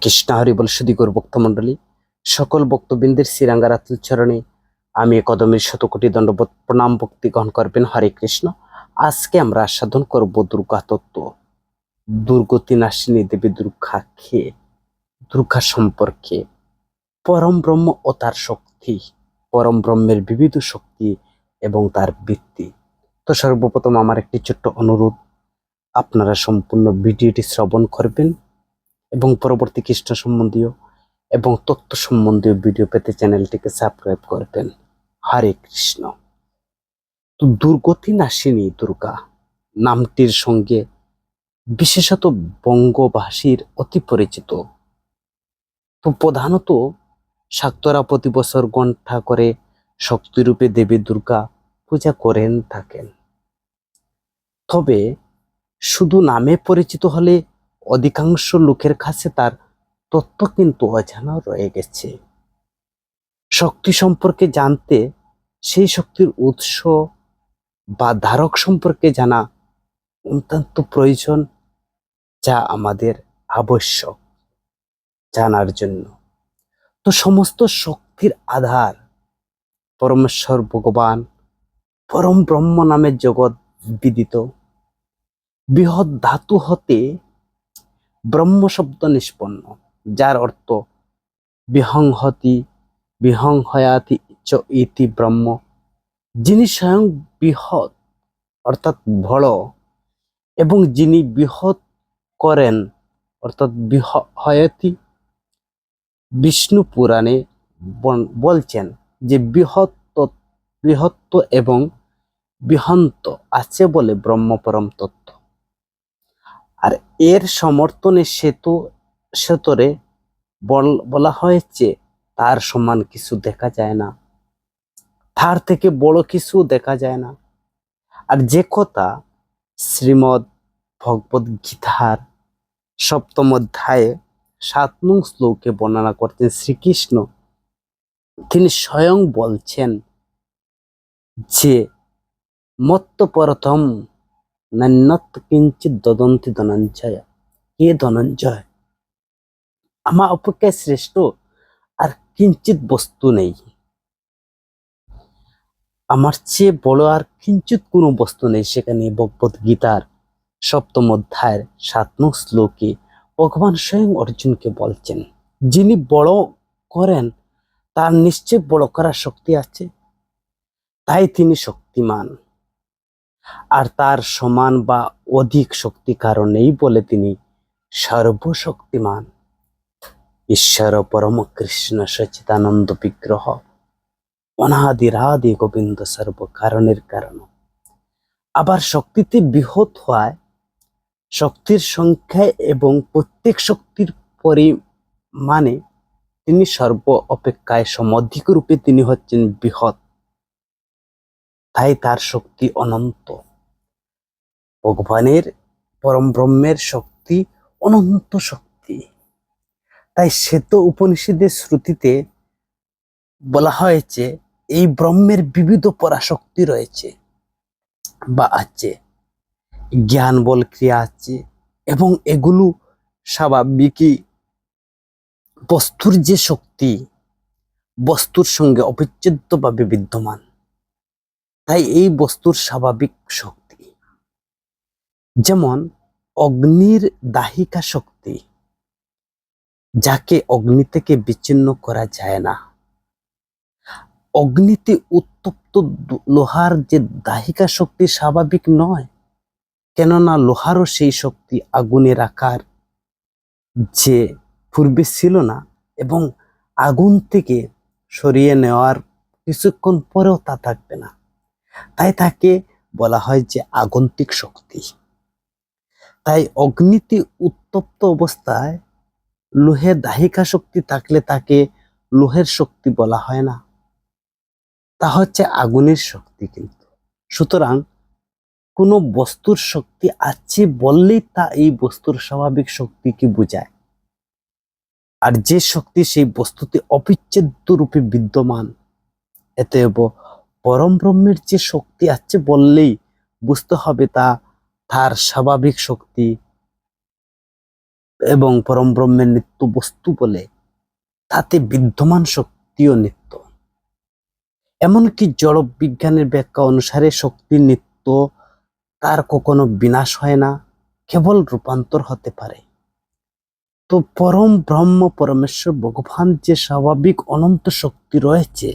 কৃষ্ণ হরি বল সুধীগৌর ভক্তমণ্ডলী, সকল ভক্তবৃন্দের শ্রীরাঙ্গার আতুল চরণে আমি কদমের শতকোটি দণ্ডবোধ প্রণাম ভক্তি গ্রহণ করবেন। হরে কৃষ্ণ। আজকে আমরা আস্বাদন করব দুর্গা তত্ত্ব, দুর্গতি নাশিনী দেবী দুর্গা সম্পর্কে, পরম ব্রহ্ম ও তার শক্তি, পরম ব্রহ্মের বিবিধ শক্তি এবং তার বৃত্তি। তো সর্বপ্রথম আমার একটি ছোট্ট অনুরোধ, আপনারা সম্পূর্ণ ভিডিওটি শ্রবণ করবেন এবং পরবর্তী কৃষ্ণ সম্বন্ধীয় এবং তত্ত্ব সম্বন্ধীয় ভিডিও পেতে চ্যানেলটিকে সাবস্ক্রাইব করবেন। হরে কৃষ্ণ। তো দুর্গতি নাশিনী দুর্গা নামটির সঙ্গে বিশেষত বঙ্গভাষীর অতি পরিচিত। তো প্রধানত শাক্তরা প্রতি বছর গণনা করে শক্তিরূপে দেবী দুর্গা পূজা করেন থাকেন। তবে শুধু নামে পরিচিত হলে অধিকাংশ লোকের কাছে তার তত্ত্ব কিন্তু অজানা রয়ে গেছে। শক্তি সম্পর্কে জানতে সেই শক্তির উৎস বা ধারক সম্পর্কে জানা অত্যন্ত প্রয়োজন, যা আমাদের আবশ্যক জানার জন্য। তো সমস্ত শক্তির আধার পরমেশ্বর ভগবান, পরম ব্রহ্ম নামে জগৎ বিদিত। বৃহৎ ধাতু হতে ব্রহ্ম শব্দ নিষ্পন্ন, যার অর্থ বিহংহতি বিহংহয়াতি চ ইতি ব্রহ্ম। যিনি স্বয়ং বৃহৎ অর্থাৎ বড় এবং যিনি বৃহৎ করেন অর্থাৎ হয়তি। বিষ্ণু পুরাণে বলছেন যে বৃহত্ত এবং বৃহন্ত আছে বলে ব্রহ্ম পরম তত্ত্ব। আর এর সমর্থনে সেতরে বলা হয়েছে তার সমান কিছু দেখা যায় না, তার থেকে বড় কিছু দেখা যায় না। আর যে কথা শ্রীমদ্ ভগবদ গীতার 7ম অধ্যায়ে 7 নং শ্লোকে বর্ণনা করতেন শ্রীকৃষ্ণ। তিনি স্বয়ং বলছেন যে মত্ত পরতম নান্যত কিঞ্চিৎ দদন্তি ধনঞ্জয়। হে ধনঞ্জয়, আমার অপেক্ষায় শ্রেষ্ঠ আর কিঞ্চিৎ বস্তু নেই, আমার চেয়ে বড় আর কিঞ্চিৎ কোনো বস্তু নেই। সেখানে ভগবদ গীতার 7ম অধ্যায়ের 7 নং শ্লোকে ভগবান স্বয়ং অর্জুনকে বলছেন, যিনি বড় করেন তার নিশ্চয় বড় করার শক্তি আছে, তাই তিনি শক্তিমান। আর তার সমান বা অধিক শক্তি কারণেই বলে তিনি সর্বশক্তিমান। ঈশ্বর পরম কৃষ্ণ সচ্চিদানন্দ বিগ্রহ, অনাদিরাদি গোবিন্দ সর্ব কারণের কারণ। আবার শক্তিতে বৃহৎ হওয়ায় শক্তির সংখ্যায় এবং প্রত্যেক শক্তির পরিমাণে তিনি সর্ব অপেক্ষায় সমধিক রূপে তিনি হচ্ছেন বৃহৎ, তাই তার শক্তি অনন্ত। ভগবানের পরম ব্রহ্মের শক্তি অনন্ত শক্তি। তাই শ্বেত উপনিষদের শ্রুতিতে বলা হয়েছে এই ব্রহ্মের বিবিধ পরাশক্তি রয়েছে বা আছে, জ্ঞান বল ক্রিয়া আছে, এবং এগুলো স্বাভাবিকই বস্তুর যে শক্তি বস্তুর সঙ্গে অবিচ্ছেদ্যভাবে বিদ্যমান। তাই এই বস্তুর স্বাভাবিক শক্তি, যেমন অগ্নির দাহিকা শক্তি, যাকে অগ্নি থেকে বিচ্ছিন্ন করা যায় না। অগ্নিতে উত্তপ্ত লোহার যে দাহিকা শক্তি স্বাভাবিক নয়, কেননা লোহারও সেই শক্তি আগুনের আকার যে পূর্বে ছিল না, এবং আগুন থেকে সরিয়ে নেওয়ার কিছুক্ষণ পরেও তা থাকবে না। তাই তাকে বলা হয় যে আগন্তিক শক্তি। তাই অগ্নিতে উত্তপ্ত অবস্থায় লোহের দাহিকা শক্তি থাকলে তাকে লোহের শক্তি বলা হয় না, তা হচ্ছে আগুনের শক্তি। কিন্তু সুতরাং কোনো বস্তুর শক্তি আছে বললেই তা এই বস্তুর স্বাভাবিক শক্তিকে বোঝায়। আর যে শক্তি সেই বস্তুতে অবিচ্ছেদ্য রূপে বিদ্যমান, এতএব পরম ব্রহ্মের যে শক্তি আছে বললেই বুঝতে হবে তা তার স্বাভাবিক শক্তি এবং পরম ব্রহ্মের নিত্য বস্তু বলে তাতে বিদ্যমান শক্তিও নিত্য। এমনকি জড় বিজ্ঞানের ব্যাখ্যা অনুসারে শক্তি নিত্য, তার কখনো বিনাশ হয় না, কেবল রূপান্তর হতে পারে। তো পরম ব্রহ্ম পরমেশ্বর ভগবান যে স্বাভাবিক অনন্ত শক্তি রয়েছে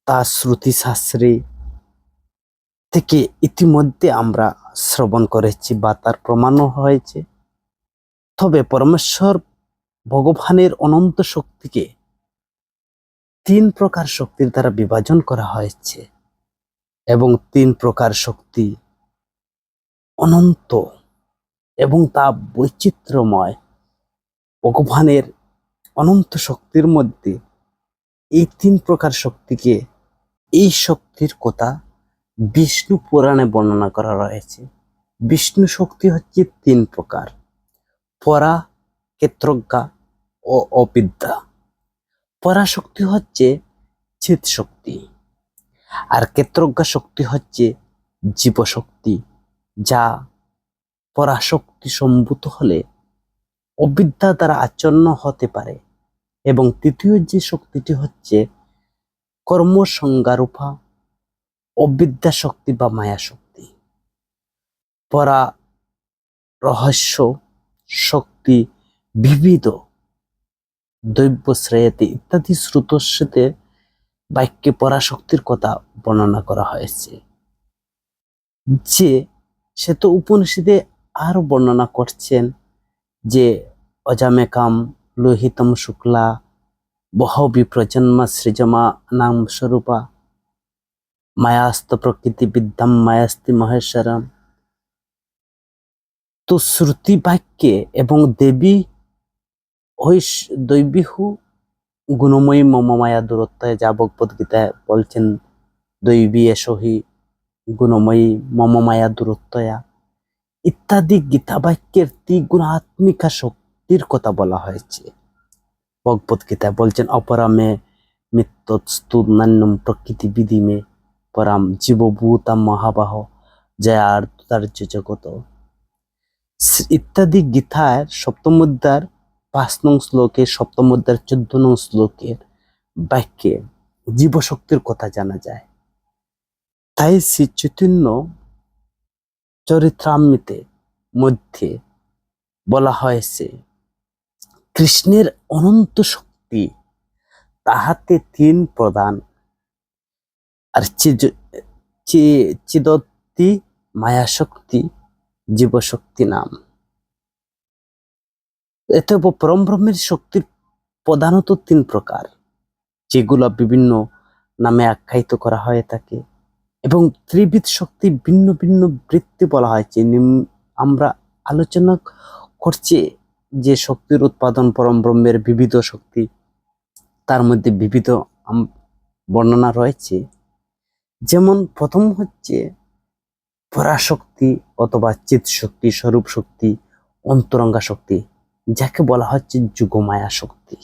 তা শ্রুতি শাস্ত্রে থেকে ইতিমধ্যে আমরা শ্রবণ করেছি বা তার প্রমাণও হয়েছে। তবে পরমেশ্বর ভগবানের অনন্ত শক্তিকে 3 প্রকার শক্তির দ্বারা বিভাজন করা হয়েছে এবং 3 প্রকার শক্তি অনন্ত এবং তা বৈচিত্র্যময়। ভগবানের অনন্ত শক্তির মধ্যে এই 3 প্রকার শক্তিকে, এই শক্তির কথা বিষ্ণু পুরাণে বর্ণনা করা রয়েছে। বিষ্ণু শক্তি হচ্ছে 3 প্রকার: পরা, ক্ষেত্রজ্ঞা ও অবিদ্যা। পরাশক্তি হচ্ছে চিৎ শক্তি, আর ক্ষেত্রজ্ঞা শক্তি হচ্ছে জীবশক্তি, যা পরাশক্তি সম্ভূত হলে অবিদ্যা দ্বারা আচ্ছন্ন হতে পারে। এবং তৃতীয় যে শক্তিটি হচ্ছে কর্মসংজ্ঞারূপা অবিদ্যা শক্তি বা মায়া শক্তি। পরা রহস্য শক্তি বিবিধ দৈব্য শ্রেয়তে ইত্যাদি শ্রুতস্বতে বাক্যে পরাশক্তির কথা বর্ণনা করা হয়েছে, যে সে তো উপনিষদে আরো বর্ণনা করছেন যে অজামেকাম লোহিতম শুক্লা বহবি প্রজন্ম সৃজমা নাম স্বরূপা মায়াস্ত প্রকৃতি বিদ্যাম মায়াস্তি মহেশ্বরম। তো শ্রুতি বাক্যে এবং দেবী দৈবীহু গুণময়ী মম মায়া দূরত্বে, যা ভগবদ গীতায় বলছেন দৈবী এসহি গুণময়ী মম মায়া দূরত্বয়া ইত্যাদি গীতা বাক্যের ত্রিগুণাত্মিকা শক্তির কথা বলা হয়েছে। ভগবদ গীতায় বলছেন অপরামে মিত্তস্তু নান্যম প্রকৃতি বিধিমে পরাম জীবভূতাম মহাবাহ জয়ার্তার্য জগত ইত্যাদি গীতার সপ্তম অধ্যায়ের 5 নং শ্লোকে, সপ্তম অধ্যায়ের 14 নং শ্লোকের বাক্যে জীবশক্তির কথা জানা যায়। তাই শ্রী চৈতন্য চরিত্রামৃতের মধ্যে বলা হয়েছে কৃষ্ণের অনন্ত শক্তি, তাহাতে 3 প্রধান, আর চিদত্তি মায়া শক্তি জীবশক্তি নাম। এতে পরম ব্রহ্মের শক্তির প্রধানত 3 প্রকার, যেগুলো বিভিন্ন নামে আখ্যায়িত করা হয়ে থাকে, এবং ত্রিবিধ শক্তি ভিন্ন ভিন্ন বৃত্তি বলা হয়েছে। আমরা আলোচনা করছি যে শক্তির উৎপাদন পরম ব্রহ্মের বিবিধ শক্তি, তার মধ্যে বিবিধ বর্ণনা রয়েছে। যেমন প্রথম হচ্ছে পরাশক্তি অথবা চিৎ শক্তি, স্বরূপ শক্তি, অন্তরঙ্গা শক্তি, যাকে বলা হচ্ছে যুগমায়া শক্তি।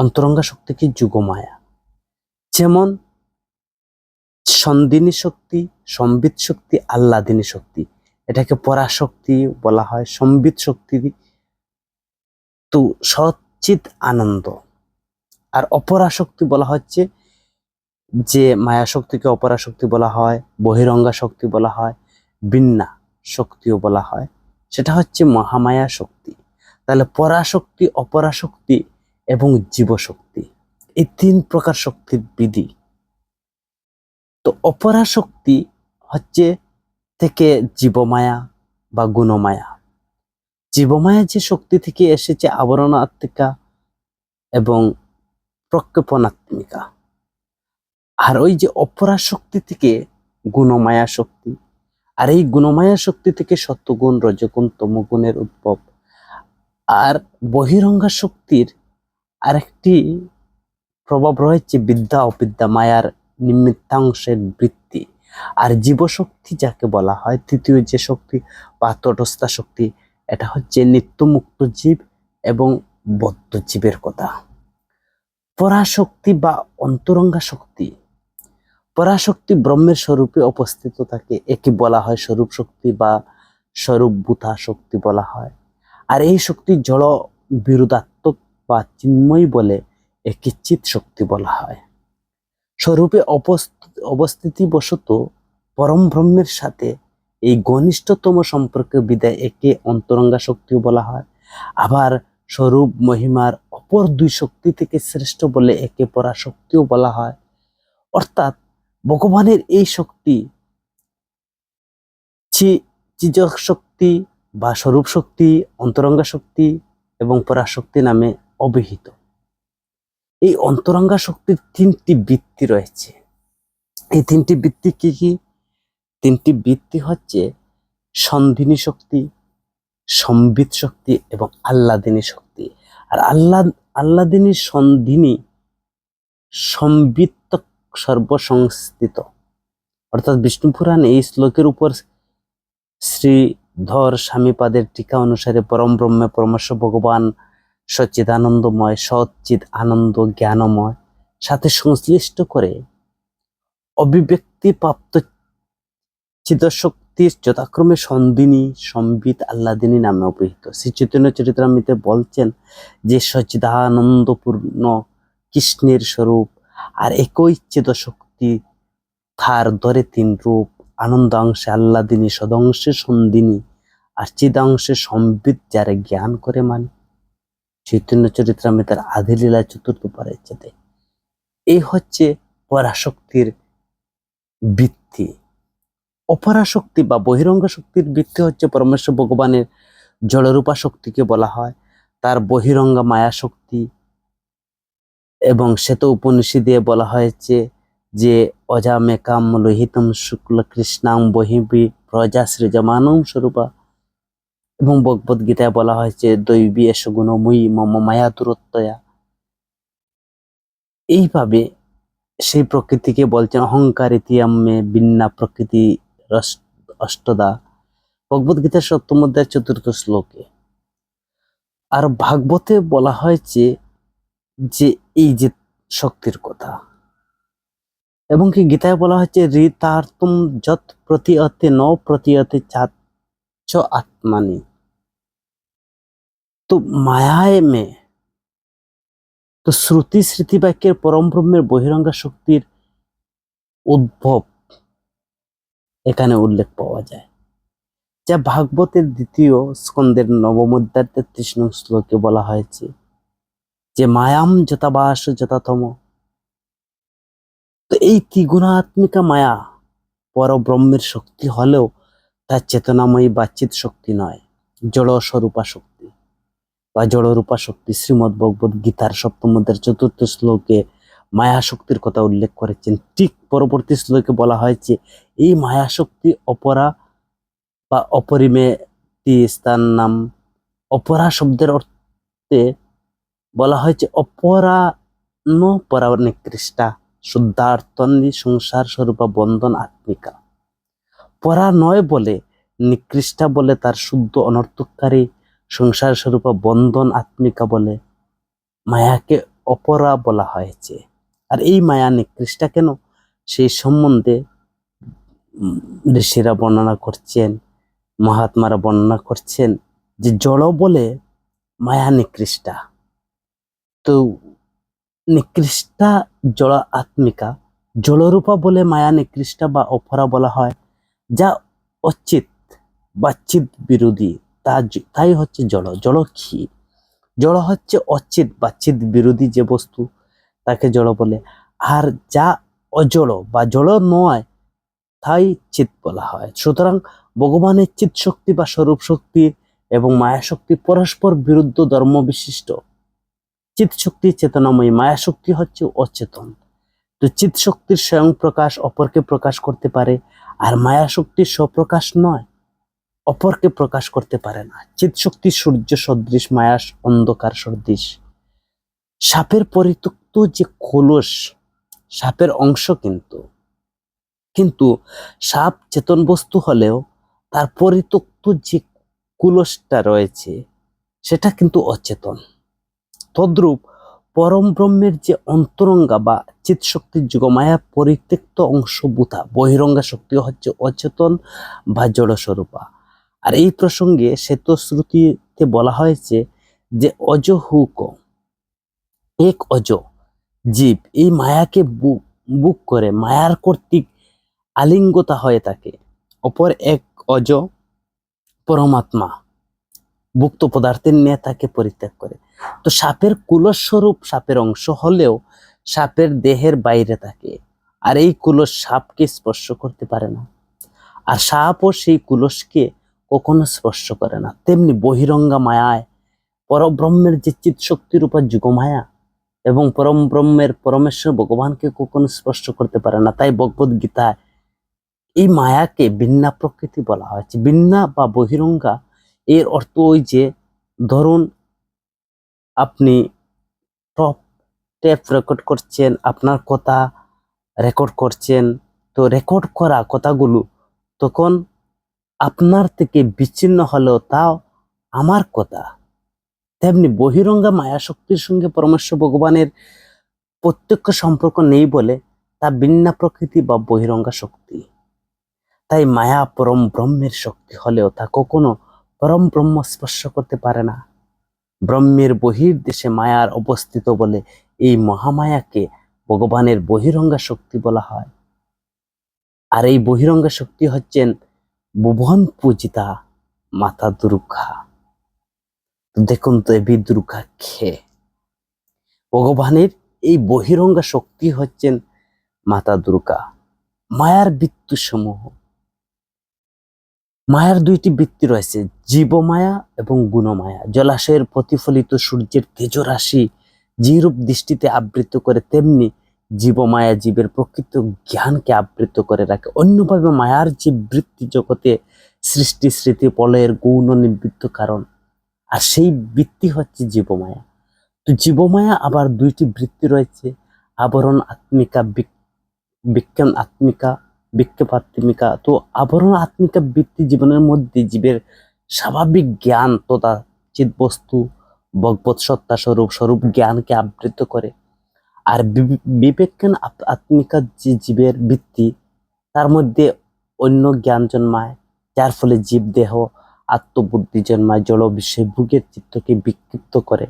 অন্তরঙ্গা শক্তি কি যুগমায়া, যেমন সন্দিনী শক্তি, সম্বিত শক্তি, আহ্লাদিনী শক্তি, এটাকে পরাশক্তি বলা হয়। সম্বিত শক্তি তো সচ্চিত আনন্দ, আর অপরাশক্তি বলা হচ্ছে যে মায়া শক্তিকে অপরাশক্তি বলা হয়, বহিরঙ্গা শক্তি বলা হয়, বিন্না শক্তিও বলা হয়, সেটা হচ্ছে মহামায়া শক্তি। তাহলে পরাশক্তি, অপরাশক্তি এবং জীবশক্তি, এই 3 প্রকার শক্তির বিধি। তো অপরাশক্তি হচ্ছে থেকে জীবমায়া বা গুণমায়া। জীবমায়া যে শক্তি থেকে এসেছে আবরণাত্মিকা এবং প্রক্ষেপণাত্মিকা, আর ওই যে অপরাশক্তি থেকে গুণমায়া শক্তি, আর এই গুণমায়া শক্তি থেকে সত্যগুণ, রজগুণ, তমগুণের উদ্ভব। আর বহিরঙ্গা শক্তির আরেকটি প্রভাব রয়েছে বিদ্যা অবিদ্যা মায়ার নিমিত্তাংশের বৃত্তি। আর জীবশক্তি যাকে বলা হয় তৃতীয় যে শক্তি বা তটস্থা শক্তি, এটা হচ্ছে নিত্যমুক্ত জীব এবং বদ্ধ জীবের কথা। পরাশক্তি বা অন্তরঙ্গা শক্তি, পরাশক্তি ব্রহ্মের স্বরূপে অবস্থিত থাকে, একে বলা হয় স্বরূপ শক্তি বা স্বরূপভূতা শক্তি বলা হয়। আর এই শক্তি জড় বিরোধাত্মক বা চিন্ময় বলে একে চিৎ শক্তি বলা হয়। স্বরূপে অবস্থিতিবশত পরম ব্রহ্মের সাথে এই ঘনিষ্ঠতম সম্পর্ক বিদায় একে অন্তরঙ্গা শক্তিও বলা হয়। আবার স্বরূপ মহিমার অপর দুই শক্তি থেকে শ্রেষ্ঠ বলে একে পরাশক্তিও বলা হয়। অর্থাৎ ভগবানের এই শক্তি চিজক শক্তি বা স্বরূপ শক্তি, অন্তরঙ্গা শক্তি এবং পরাশক্তি নামে অভিহিত। এই অন্তরঙ্গা শক্তির তিনটি বৃত্তি রয়েছে। এই তিনটি বৃত্তি কি কি? তিনটি বৃত্তি হচ্ছে সন্ধিনী শক্তি, সম্বিত শক্তি এবং আহ্লাদিনী শক্তি। আর আহ্লাদিনী, সন্ধিনী, সম্বিত সর্বসংস্থিত। অর্থাৎ বিষ্ণু পুরাণ এই শ্লোকের উপর শ্রীধর স্বামীপাদের টিকা অনুসারে পরম ব্রহ্মে পরমেশ্ব ভগবান সচ্চিদানন্দময়, সচ্চিদ আনন্দ জ্ঞানময় সাথে সংশ্লিষ্ট করে অভিব্যক্তি প্রাপ্ত চিদশক্তির যথাক্রমে সন্ধিনী, সম্বিত, আহ্লাদিনী নামে অভিহিত। শ্রী চৈতন্য চরিতামৃতে বলছেন যে সচ্চিদানন্দপূর্ণ কৃষ্ণের স্বরূপ, আর একই চিদশক্তি তার ধরে তিন রূপ, আনন্দাংশে আহ্লাদিনী, সদংশে সন্ধিনী আর চিদাংশে সম্বিত, যারা জ্ঞান করে মানে। চৈতন্য চরিতামৃতের আদিলীলা চতুর্থ পরিচ্ছেদে। এই হচ্ছে পরাশক্তির বৃত্তি। অপরাশক্তি বা বহিরঙ্গ শক্তির বৃত্তি হচ্ছে পরমেশ্বর ভগবানের জড়রূপা শক্তিকে বলা হয়। তার বহিরঙ্গা মায়া শক্তি, এবং শ্বেত উপনিষদে বলা হয়েছে যে অজামেকাম লোহিতম শুক্ল কৃষ্ণাং বহিবি প্রজা সৃজমানম স্বরূপা, এবং ভগবদ গীতায় বলা হয়েছে দৈবী এস গুণময়ী মম মায়া দূরত্বয়া। এইভাবে সেই প্রকৃতিকে বলছেন অহংকার ইতিয়াম্মে বিন্না প্রকৃতি অষ্টদা, ভগবদ গীতার সপ্তম অধ্যায় চতুর্থ শ্লোকে। আর ভাগবতে বলা হয়েছে যে এই যে শক্তির কথা, এবং কি গীতায় বলা হচ্ছে ঋতার্তুম যৎ প্রতীয়তে ন প্রতীয়তে চাচ্চ আত্মানি। তো মায়ায় মে, তো শ্রুতি স্মৃতি বাক্যের পরম ব্রহ্মের বহিরঙ্গা শক্তির উদ্ভব এখানে উল্লেখ পাওয়া যায়, যা ভাগবতের দ্বিতীয় স্কন্দের নবম অধ্যায় ৩৩ নং শ্লোকে বলা হয়েছে যে মায়াম যথাবাস যথাতম। তো এই ত্রিগুণাত্মিকা মায়া পরব্রহ্মের শক্তি হলেও তা চেতনাময়ী বা চিৎ শক্তি নয়, জড় স্বরূপা শক্তি বা জড়রূপা শক্তি। শ্রীমদ্ ভগবদ গীতার সপ্তম অধ্যায়ের চতুর্থ শ্লোকে মায়া শক্তির কথা উল্লেখ করেছেন। ঠিক পরবর্তী শ্লোকে বলা হয়েছে এই মায়া শক্তি অপরা বা অপরিমেয় স্থান নাম। অপরা শব্দের অর্থে বলা হয়েছে অপরা ন পরা নিকৃষ্টা শুদ্ধার্থী সংসার স্বরূপা বন্ধন আত্মিকা। পরা নয় বলে, নিকৃষ্টা বলে তার শুদ্ধ অনর্থকারী, সংসার স্বরূপা বন্ধন আত্মিকা বলে মায়াকে অপরা বলা হয়েছে। আর এই মায়া নিকৃষ্টা কেন, সেই সম্বন্ধে ঋষিরা বর্ণনা করছেন, মহাত্মারা বর্ণনা করছেন যে জড় বলে মায়া নিকৃষ্টা। তো নিকৃষ্টা জড় আত্মিকা, জলরূপা বলে মায়া নিকৃষ্টা বা অপরা বলা হয়, যা অচিত বা চিত বিরোধী, তাই হচ্ছে জড়। জড় কি? জড় হচ্ছে অচিত বা চিত বিরোধী যে বস্তু, তাকে জড় বলে। আর যা অজড় বা জড় নয় তাই চিত বলা হয়। সুতরাং ভগবানের চিত শক্তি বা স্বরূপ শক্তি এবং মায়া শক্তি পরস্পর বিরুদ্ধ ধর্ম বিশিষ্ট। চিত শক্তি চেতনাময়ী, মায়া শক্তি হচ্ছে অচেতন। তো চিত শক্তির স্বয়ং প্রকাশ অপরকে প্রকাশ করতে পারে, আর মায়া শক্তির স্বপ্রকাশ নয়, অপরকে প্রকাশ করতে পারে না। চিত শক্তি সূর্য সদৃশ, মায়া অন্ধকার সদৃশ। সাপের পরিত্যক্ত যে খোলস সাপের অংশ, কিন্তু সাপ চেতন বস্তু হলেও তার পরিত্যক্ত যে কুলসটা রয়েছে সেটা কিন্তু অচেতন। তদ্রূপ পরম ব্রহ্মের যে অন্তরঙ্গা বা চিৎ শক্তির যোগমায়া পরিত্যক্ত অংশভূতা বহিরঙ্গা শক্তি হচ্ছে অচেতন বা জড়স্বরূপা। আর এই প্রসঙ্গে শ্বেতশ্রুতিতে বলা হয়েছে যে অজহুক, এক অজ জীব এই মায়াকে বুক করে মায়ার কর্তৃক আলিঙ্গতা হয়ে থাকে, অপর এক অজ পরমাত্মা ভুক্ত পদার্থের নিয়ে তাকে পরিত্যাগ করে। তো সাপের কুলস স্বরূপ সাপের অংশ হলেও সাপের দেহের বাইরে থাকে, আর এই কুলস সাপকে স্পর্শ করতে পারে না, আর সাপও সেই কুলসকে কখনো স্পর্শ করে না। তেমনি বহিরঙ্গা মায়ায় পরব্রহ্মের যে চিৎ শক্তির উপর যুগমায়া এবং পরম ব্রহ্মের পরমেশ্বর ভগবানকে কখনো স্পর্শ করতে পারে না। তাই ভগবদ গীতায় এই মায়াকে বিন্না প্রকৃতি বলা হয়েছে। বিন্না বা বহিরঙ্গা এর অর্থ ওই যে ধরুন আপনি টেপ রেকর্ড করছেন, আপনার কথা রেকর্ড করছেন, তো রেকর্ড করা কথাগুলো তখন আপনার থেকে বিচ্ছিন্ন হলেও তাও আমার কথা। তেমনি বহিরঙ্গা মায়া শক্তির সঙ্গে পরমেশ্বর ভগবানের প্রত্যক্ষ সম্পর্ক নেই বলে তা বিন্না প্রকৃতি বা বহিরঙ্গা শক্তি। তাই মায়া পরম ব্রহ্মের শক্তি হলেও তা কখনো পরম ব্রহ্ম স্পর্শ করতে পারে না। ব্রহ্মের বহির্দেশে মায়ার অবস্থিত বলে এই মহামায়াকে ভগবানের বহিরঙ্গা শক্তি বলা হয়। আর এই বহিরঙ্গা শক্তি হচ্ছেন ভুবন পূজিতা মাতা দুর্গা। দেখুন তো দেবী দুর্গা খে ভগবানের এই বহিরঙ্গা শক্তি হচ্ছেন মাতা দুর্গা। মায়ার বৃত্তি সমূহ, মায়ার দুইটি বৃত্তি রয়েছে, জীবমায়া এবং গুণমায়া। জলাশয়ের প্রতিফলিত সূর্যের তেজরাশি যেরূপ দৃষ্টিতে আবৃত করে, তেমনি জীবমায়া জীবের প্রকৃত জ্ঞানকে আবৃত করে রাখে। অন্যভাবে মায়ার যে বৃত্তি জগতে সৃষ্টি স্মৃতি প্রলয়ের গৌণ নিবৃত্ত কারণ, আর সেই বৃত্তি হচ্ছে জীবমায়া। তো জীবমায়া আবার দুইটি বৃত্তি রয়েছে, আবরণ আত্মিকা, বিজ্ঞান আত্মিকা, বিক্ষেপাত্মিকা। তো আবরণ আত্মিকা বৃত্তি জীবনের মধ্যে জীবের স্বাভাবিক জ্ঞান তথা চিৎবস্তু ভগবৎ সত্তা স্বরূপ জ্ঞানকে আবৃত করে। আর বিবেকজ্ঞান আত্মিকা যে জীবের বৃত্তি, তার মধ্যে অন্য জ্ঞান জন্মায়, যার ফলে জীব দেহ আত্মবুদ্ধি জন্মায়, জড় বিষয়ে ভোগের চিত্তকে বিক্ষিপ্ত করে।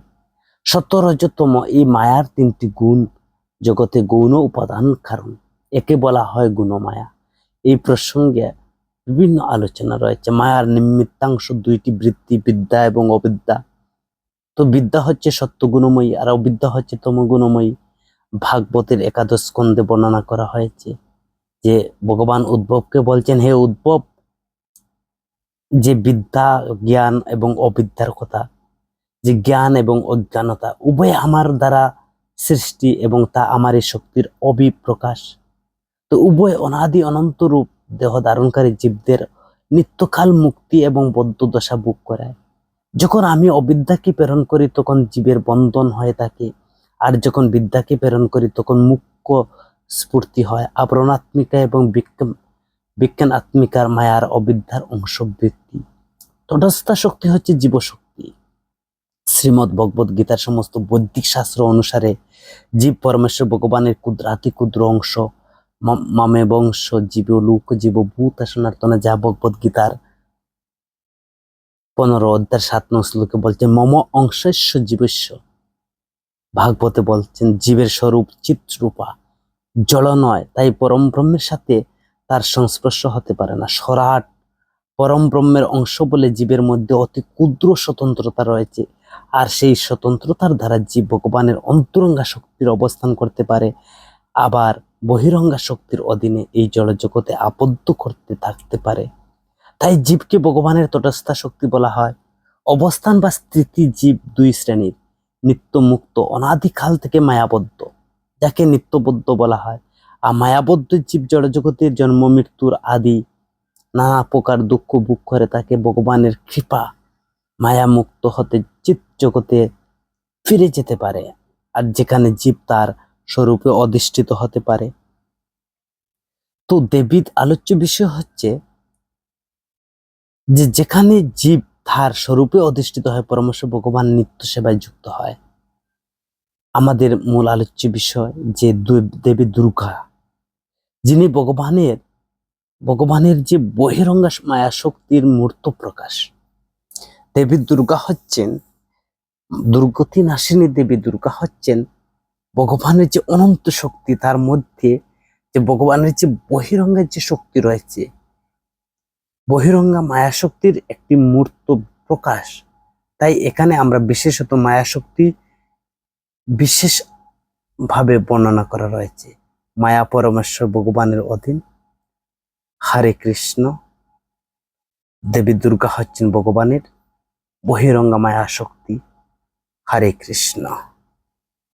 সতরজতম এই মায়ার তিনটি গুণ জগতে গৌণ উপাদান কারণ, একে বলা হয় গুণমায়া। এই প্রসঙ্গে বিভিন্ন আলোচনা রয়েছে। মায়ার নিমিত্তাংশ দুইটি বৃত্তি, বিদ্যা এবং অবিদ্যা। তো বিদ্যা হচ্ছে সত্যগুণময়ী আর অবিদ্যা হচ্ছে তমগুণময়ী। ভাগবতের একাদশ স্কন্ধে বর্ণনা করা হয়েছে যে ভগবান উদ্ভবকে বলছেন, হে উদ্ভব, যে বিদ্যা জ্ঞান এবং অবিদ্যার কথা, যে জ্ঞান এবং অজ্ঞানতা উভয় আমার দ্বারা সৃষ্টি এবং তা আমারই শক্তির অভিপ্রকাশ। তো উভয় অনাদি অনন্ত রূপ দেহ ধারণকারী জীবদের নিত্যকাল মুক্তি এবং বদ্ধ দশা ভোগ করায়। যখন আমি অবিদ্যাকে প্রেরণ করি তখন জীবের বন্ধন হয়ে থাকে, আর যখন বিদ্যাকে প্রেরণ করি তখন মুখ্য স্ফূর্তি হয়। আবরণাত্মিকা এবং বিজ্ঞান আত্মিকার মায়ার অবিদ্যার অংশবৃত্তি। তটস্থা শক্তি হচ্ছে জীবশক্তি। শ্রীমদ্ ভগবদ গীতার সমস্ত বৈদিক শাস্ত্র অনুসারে জীব পরমেশ্বর ভগবানের ক্ষুদ্রাতি ক্ষুদ্র অংশ। মামে বংশ জীব লোক জীব ভূত সনাতনে, যা ভগবদ গীতার 15 অধ্যায় 7 নং শ্লোকে বলছেন, মম অংশস্য জীবস্য। ভাগবতে বলছেন জীবের স্বরূপ চিত্রূপা, জড় নয়, তাই পরম ব্রহ্মের সাথে তার সংস্পর্শ হতে পারে না। সরাট পরম ব্রহ্মের অংশ বলে জীবের মধ্যে অতি ক্ষুদ্র স্বতন্ত্রতা রয়েছে, আর সেই স্বতন্ত্রতার দ্বারা জীব ভগবানের অন্তরঙ্গা শক্তির অবস্থান করতে পারে, আবার বহিরঙ্গা শক্তির অধীনে এই জড় জগতে আবদ্ধ করতে থাকতে পারে। তাই জীবকে ভগবানের তটস্থা শক্তি বলা হয়। অবস্থান বা স্থিতি জীব দুই শ্রেণীর, নিত্য মুক্ত অনাদিকাল থেকে মায়াবদ্ধ, যাকে নিত্যবদ্ধ বলা হয়, আর মায়াবদ্ধ জীব জড় জগতের জন্ম মৃত্যুর আদি নানা প্রকার দুঃখ ভোগ করে তাকে ভগবানের কৃপা মায়া মুক্ত হতে চিৎ জগতে ফিরে যেতে পারে, আর যেখানে জীব তার স্বরূপে অধিষ্ঠিত হতে পারে। তো দেবীর আলোচ্য বিষয় হচ্ছে যে যেখানে জীব তার স্বরূপে অধিষ্ঠিত হয় পরমেশ্বর ভগবান নিত্য সেবায় যুক্ত হয়। আমাদের মূল আলোচ্য বিষয় যে দেবী দুর্গা, যিনি ভগবানের ভগবানের যে বহিরঙ্গা মায়া শক্তির মূর্ত প্রকাশ। দেবী দুর্গা হচ্ছেন দুর্গতি নাশিনী। দেবী দুর্গা হচ্ছেন ভগবানের যে অনন্ত শক্তি, তার মধ্যে যে ভগবানের যে বহিরঙ্গের যে শক্তি রয়েছে, বহিরঙ্গা মায়া শক্তির একটি মূর্ত প্রকাশ। তাই এখানে আমরা বিশেষত মায়া শক্তি বিশেষ ভাবে বর্ণনা করা রয়েছে। মায়া পরমেশ্বর ভগবানের অধীন। হরে কৃষ্ণ। দেবী দুর্গা হচ্ছেন ভগবানের বহিরঙ্গা মায়া শক্তি। হরে কৃষ্ণ।